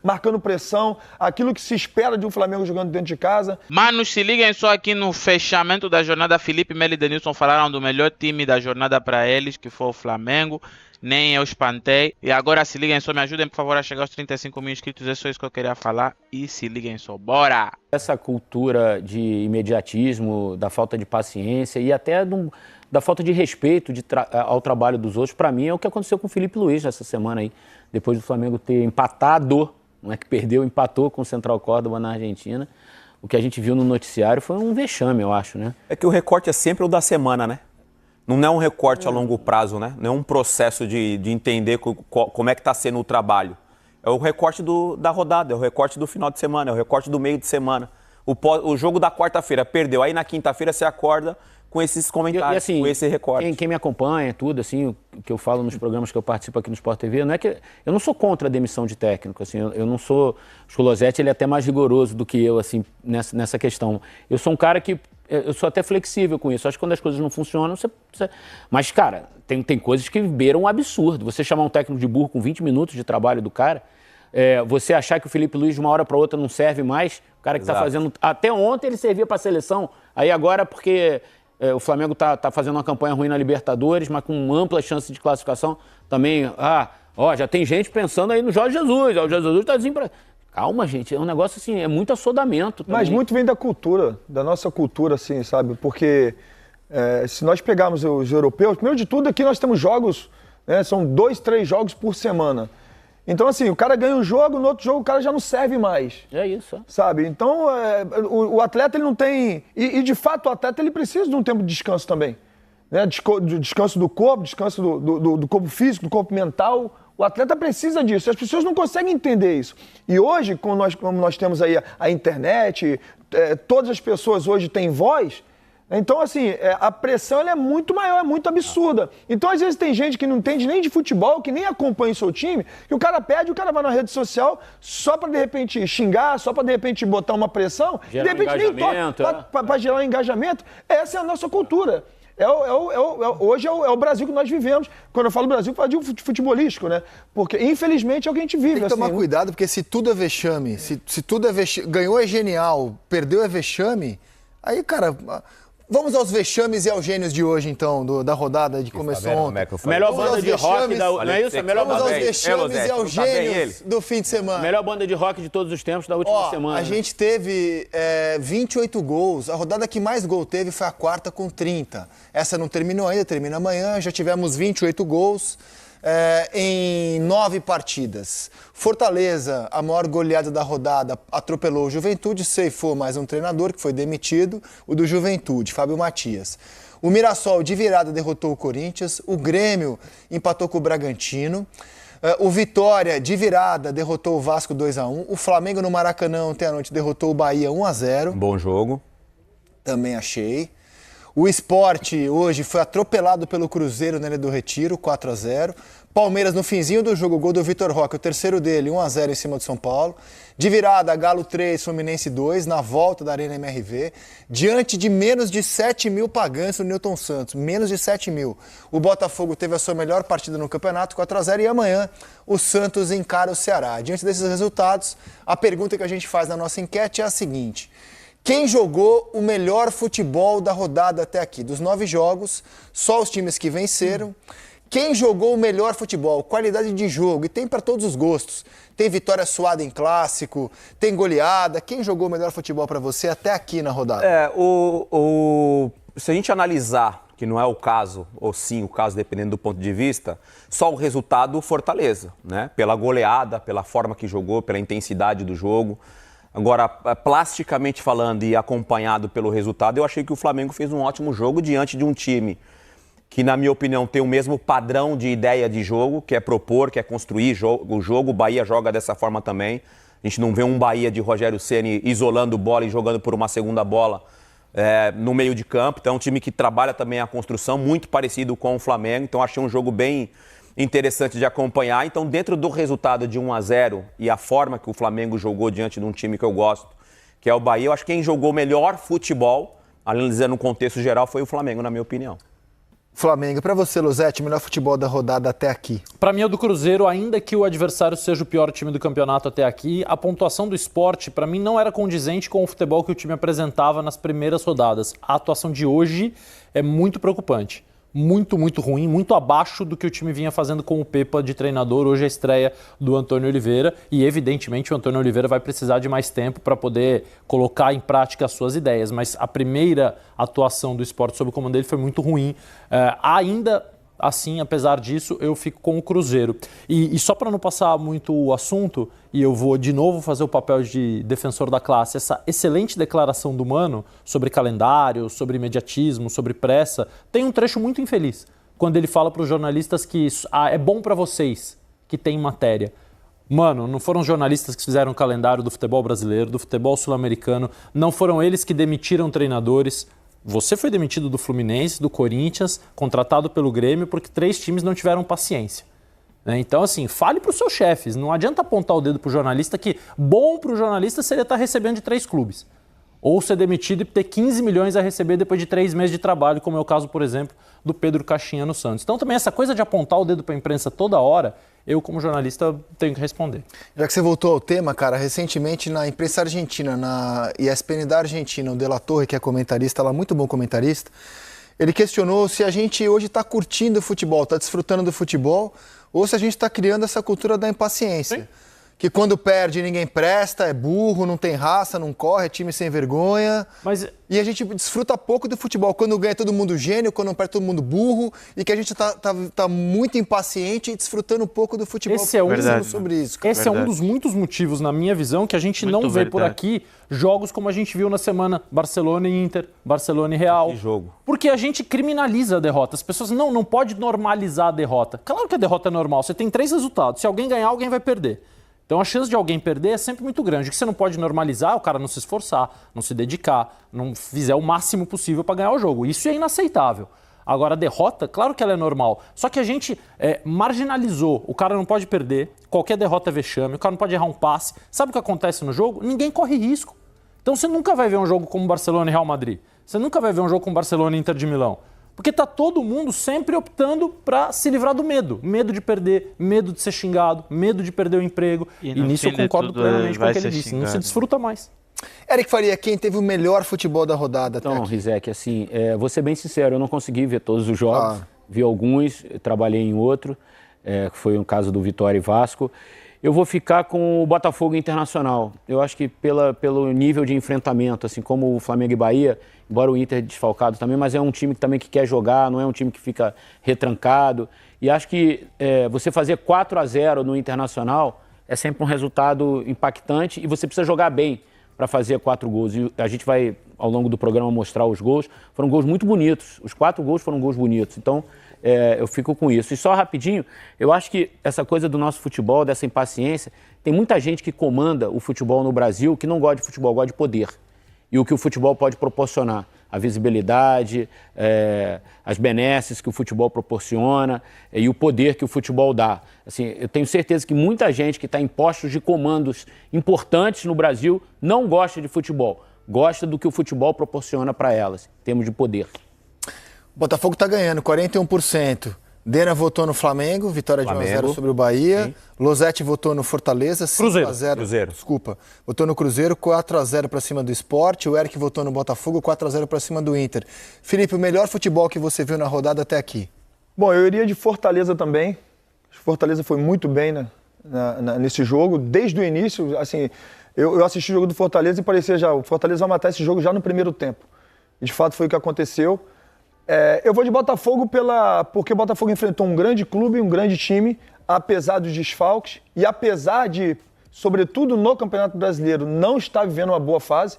marcando pressão, aquilo que se espera de um Flamengo jogando dentro de casa. Manos, se liguem só aqui no fechamento da jornada. Felipe Melo e Denilson falaram do melhor time da jornada para eles, que foi o Flamengo. Nem eu espantei. E agora se liguem só, me ajudem por favor a chegar aos 35 mil inscritos. É só isso que eu queria falar. E se liguem só, bora! Essa cultura de imediatismo, da falta de paciência e até da falta de respeito ao trabalho dos outros, para mim é o que aconteceu com o Felipe Luiz nessa semana aí. Depois do Flamengo ter empatado, não é que perdeu, empatou com o Central Córdoba na Argentina. O que a gente viu no noticiário foi um vexame, eu acho, né? É que o recorte é sempre o da semana, né? Não é um recorte a longo prazo, né? Não é um processo de entender como é que está sendo o trabalho. É o recorte da rodada, é o recorte do final de semana, é o recorte do meio de semana. O jogo da quarta-feira perdeu, aí na quinta-feira você acorda com esses comentários, assim, com esse recorte. Quem me acompanha, tudo, assim, o que eu falo nos programas que eu participo aqui no Sport TV, não é que eu não sou contra a demissão de técnico, assim, eu não sou... O Losetti, ele é até mais rigoroso do que eu, assim, nessa questão. Eu sou um cara que eu sou até flexível com isso. Acho que quando as coisas não funcionam, Mas, cara, tem coisas que beiram um absurdo. Você chamar um técnico de burro com 20 minutos de trabalho do cara, você achar que o Felipe Luiz de uma hora para outra não serve mais, o cara que está fazendo... Até ontem ele servia para a seleção, aí agora porque o Flamengo está fazendo uma campanha ruim na Libertadores, mas com ampla chance de classificação também... já tem gente pensando aí no Jorge Jesus. O Jorge Jesus está desempregado. Calma, gente, é um negócio assim, é muito assodamento também. Mas muito vem da cultura, da nossa cultura, assim, sabe? Porque se nós pegarmos os europeus, primeiro de tudo aqui nós temos jogos, né? São 2, 3 jogos por semana. Então, assim, o cara ganha um jogo, no outro jogo o cara já não serve mais. É isso. Sabe? Então, o atleta, ele não tem... E, de fato, o atleta, ele precisa de um tempo de descanso também. Né? Descanso do corpo, descanso do corpo físico, do corpo mental. O atleta precisa disso, as pessoas não conseguem entender isso. E hoje, como nós temos aí a internet, todas as pessoas hoje têm voz, então, assim, a pressão ela é muito maior, é muito absurda. Então, às vezes, tem gente que não entende nem de futebol, que nem acompanha o seu time, que o cara perde, o cara vai na rede social só para, de repente, xingar, só para, de repente, botar uma pressão, e, de repente, nem toca, para gerar um engajamento. Essa é a nossa cultura. Hoje é o Brasil que nós vivemos. Quando eu falo Brasil, eu falo de futebolístico, né? Porque, infelizmente, é o que a gente vive. Tem que tomar cuidado, porque se tudo é vexame, se tudo é vexame, ganhou é genial, perdeu é vexame, aí, cara... Vamos aos vexames e aos gênios de hoje, então, da rodada que começou ontem. Melhor banda de rock da... Não é isso? Vamos aos vexames e aos gênios do fim de semana. Melhor banda de rock de todos os tempos da última semana. A gente teve 28 gols. A rodada que mais gol teve foi a quarta com 30. Essa não terminou ainda, termina amanhã. Já tivemos 28 gols. Em 9 partidas. Fortaleza, a maior goleada da rodada, atropelou o Juventude, ceifou mais um treinador que foi demitido, o do Juventude, Fábio Matias. O Mirassol, de virada, derrotou o Corinthians. O Grêmio empatou com o Bragantino. O Vitória, de virada, derrotou o Vasco 2-1. O Flamengo, no Maracanã, ontem à noite, derrotou o Bahia 1-0. Bom jogo. Também achei. O Sport hoje foi atropelado pelo Cruzeiro na Ilha do Retiro, 4-0. Palmeiras no finzinho do jogo, gol do Vitor Roque, o terceiro dele, 1-0 em cima do São Paulo. De virada, Galo 3, Fluminense 2, na volta da Arena MRV. Diante de menos de 7 mil pagantes no Newton Santos, menos de 7 mil. O Botafogo teve a sua melhor partida no campeonato, 4-0, e amanhã o Santos encara o Ceará. Diante desses resultados, a pergunta que a gente faz na nossa enquete é a seguinte: quem jogou o melhor futebol da rodada até aqui? Dos 9 jogos, só os times que venceram. Quem jogou o melhor futebol? Qualidade de jogo. E tem para todos os gostos. Tem vitória suada em clássico, tem goleada. Quem jogou o melhor futebol para você até aqui na rodada? Se a gente analisar, que não é o caso, ou sim o caso, dependendo do ponto de vista, só o resultado Fortaleza, né? Pela goleada, pela forma que jogou, pela intensidade do jogo. Agora, plasticamente falando e acompanhado pelo resultado, eu achei que o Flamengo fez um ótimo jogo diante de um time que, na minha opinião, tem o mesmo padrão de ideia de jogo, que é propor, que é construir o jogo. O Bahia joga dessa forma também. A gente não vê um Bahia de Rogério Ceni isolando bola e jogando por uma segunda bola no meio de campo. Então é um time que trabalha também a construção, muito parecido com o Flamengo. Então achei um jogo bem interessante de acompanhar. Então, dentro do resultado de 1-0 e a forma que o Flamengo jogou diante de um time que eu gosto, que é o Bahia, eu acho que quem jogou melhor futebol, analisando no contexto geral, foi o Flamengo, na minha opinião. Flamengo. Para você, Losetti, melhor futebol da rodada até aqui? Para mim é o do Cruzeiro, ainda que o adversário seja o pior time do campeonato até aqui. A pontuação do Sport, para mim, não era condizente com o futebol que o time apresentava nas primeiras rodadas. A atuação de hoje é muito preocupante. Muito, muito ruim, muito abaixo do que o time vinha fazendo com o Pepa de treinador. Hoje é a estreia do Antônio Oliveira e, evidentemente, o Antônio Oliveira vai precisar de mais tempo para poder colocar em prática as suas ideias. Mas a primeira atuação do Sport sob o comando dele foi muito ruim. Ainda assim, apesar disso, eu fico com o Cruzeiro. E só para não passar muito o assunto, e eu vou de novo fazer o papel de defensor da classe, essa excelente declaração do Mano sobre calendário, sobre imediatismo, sobre pressa, tem um trecho muito infeliz, quando ele fala para os jornalistas que é bom para vocês que tem matéria. Mano, não foram os jornalistas que fizeram o calendário do futebol brasileiro, do futebol sul-americano, não foram eles que demitiram treinadores. Você foi demitido do Fluminense, do Corinthians, contratado pelo Grêmio, porque 3 times não tiveram paciência. Então, assim, fale para os seus chefes. Não adianta apontar o dedo para o jornalista que bom para o jornalista seria estar recebendo de 3 clubes. Ou ser demitido e ter 15 milhões a receber depois de 3 meses de trabalho, como é o caso, por exemplo, do Pedro Caixinha no Santos. Então, também essa coisa de apontar o dedo para a imprensa toda hora, eu, como jornalista, tenho que responder. Já que você voltou ao tema, cara, recentemente na imprensa argentina, na ESPN da Argentina, o De La Torre, que é comentarista lá, muito bom comentarista, ele questionou se a gente hoje está curtindo o futebol, está desfrutando do futebol, ou se a gente está criando essa cultura da impaciência. Sim. Que quando perde ninguém presta, é burro, não tem raça, não corre, é time sem vergonha. E a gente desfruta pouco do futebol. Quando ganha todo mundo gênio, quando perde todo mundo burro. E que a gente tá muito impaciente e desfrutando pouco do futebol. Esse é um dos muitos motivos, na minha visão, que a gente não vê por aqui jogos como a gente viu na semana Barcelona e Inter, Barcelona e Real. Que jogo. Porque a gente criminaliza a derrota. As pessoas não pode normalizar a derrota. Claro que a derrota é normal. Você tem 3 resultados. Se alguém ganhar, alguém vai perder. Então a chance de alguém perder é sempre muito grande. O que você não pode normalizar é o cara não se esforçar, não se dedicar, não fizer o máximo possível para ganhar o jogo. Isso é inaceitável. Agora a derrota, claro que ela é normal. Só que a gente marginalizou. O cara não pode perder, qualquer derrota é vexame, o cara não pode errar um passe. Sabe o que acontece no jogo? Ninguém corre risco. Então você nunca vai ver um jogo como Barcelona e Real Madrid. Você nunca vai ver um jogo como Barcelona e Inter de Milão. Porque está todo mundo sempre optando para se livrar do medo. Medo de perder, medo de ser xingado, medo de perder o emprego. E nisso eu concordo plenamente com o que ele disse. Não se desfruta mais. Eric Faria, quem teve o melhor futebol da rodada até Então, aqui? Rizek, assim, vou ser bem sincero, eu não consegui ver todos os jogos. Vi alguns, trabalhei em outro, que foi o caso do Vitória e Vasco. Eu vou ficar com o Botafogo Internacional. Eu acho que pelo nível de enfrentamento, assim como o Flamengo e Bahia, embora o Inter desfalcado também, mas é um time também que quer jogar, não é um time que fica retrancado. E acho que você fazer 4-0 no Internacional é sempre um resultado impactante e você precisa jogar bem para fazer 4 gols. E a gente vai, ao longo do programa, mostrar os gols. Foram gols muito bonitos. Os 4 gols foram gols bonitos. Então, eu fico com isso. E só rapidinho, eu acho que essa coisa do nosso futebol, dessa impaciência, tem muita gente que comanda o futebol no Brasil que não gosta de futebol, gosta de poder. E o que o futebol pode proporcionar, a visibilidade, as benesses que o futebol proporciona e o poder que o futebol dá. Assim, eu tenho certeza que muita gente que está em postos de comandos importantes no Brasil não gosta de futebol, gosta do que o futebol proporciona para elas, em termos de poder. O Botafogo está ganhando 41%. Dena votou no Flamengo, vitória de 1-0 sobre o Bahia. Sim. Losetti votou no Fortaleza, 5-0. Cruzeiro. Desculpa. Votou no Cruzeiro, 4-0 para cima do Sport. O Eric votou no Botafogo, 4-0 para cima do Inter. Felipe, o melhor futebol que você viu na rodada até aqui? Bom, eu iria de Fortaleza também. Fortaleza foi muito bem nesse jogo, desde o início. Assim, eu assisti o jogo do Fortaleza e parecia já, o Fortaleza vai matar esse jogo já no primeiro tempo. E de fato foi o que aconteceu. Eu vou de Botafogo porque o Botafogo enfrentou um grande clube, um grande time, apesar dos desfalques e apesar de, sobretudo no Campeonato Brasileiro, não estar vivendo uma boa fase.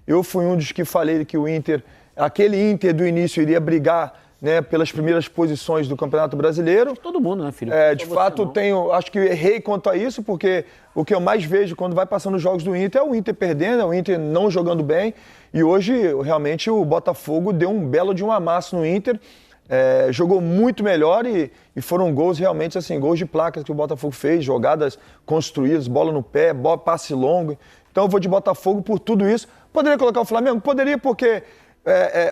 Eu fui um dos que falei que o Inter, aquele Inter do início, iria brigar, né, pelas primeiras posições do Campeonato Brasileiro. Todo mundo, né, filho? De fato, acho que errei quanto a isso, porque o que eu mais vejo quando vai passando os jogos do Inter é o Inter perdendo, é o Inter não jogando bem. E hoje, realmente, o Botafogo deu um belo de um amasso no Inter, jogou muito melhor e foram gols realmente, assim, gols de placas que o Botafogo fez, jogadas construídas, bola no pé, passe longo. Então eu vou de Botafogo por tudo isso. Poderia colocar o Flamengo? Poderia, porque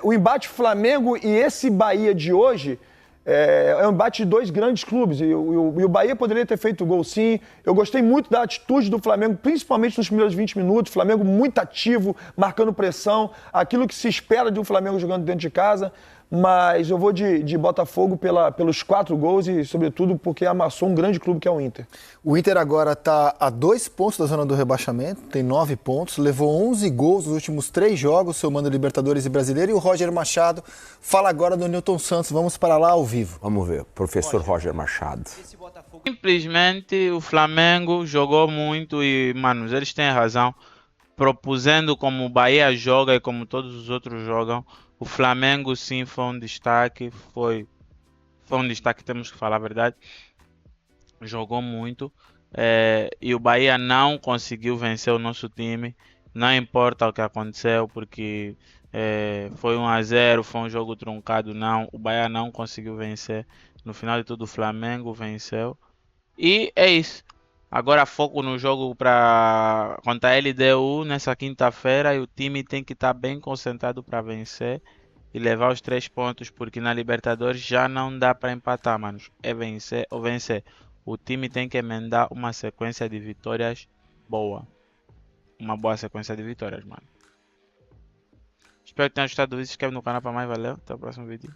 o embate Flamengo e esse Bahia de hoje É um embate de dois grandes clubes e o Bahia poderia ter feito gol sim. Eu gostei muito da atitude do Flamengo, principalmente nos primeiros 20 minutos. Flamengo muito ativo, marcando pressão, aquilo que se espera de um Flamengo jogando dentro de casa. Mas eu vou de Botafogo pelos 4 gols e, sobretudo, porque amassou um grande clube que é o Inter. O Inter agora está a 2 pontos da zona do rebaixamento, tem 9 pontos, levou 11 gols nos últimos 3 jogos, somando Libertadores e Brasileiro. E o Roger Machado fala agora do Newton Santos. Vamos para lá ao vivo. Vamos ver, professor Roger Machado. Simplesmente o Flamengo jogou muito e, mano, eles têm razão. Propusendo como o Bahia joga e como todos os outros jogam, o Flamengo sim foi um destaque, foi um destaque, temos que falar a verdade. Jogou muito e o Bahia não conseguiu vencer o nosso time. Não importa o que aconteceu, porque foi 1-0, foi um jogo truncado, não. O Bahia não conseguiu vencer. No final de tudo, o Flamengo venceu. E é isso. Agora foco no jogo contra a LDU nessa quinta-feira e o time tem que estar bem concentrado para vencer e levar os 3 pontos, porque na Libertadores já não dá para empatar, manos. É vencer ou vencer. O time tem que emendar uma sequência de vitórias boa. Uma boa sequência de vitórias, mano. Espero que tenham gostado do vídeo. Se inscreve no canal para mais. Valeu. Até o próximo vídeo.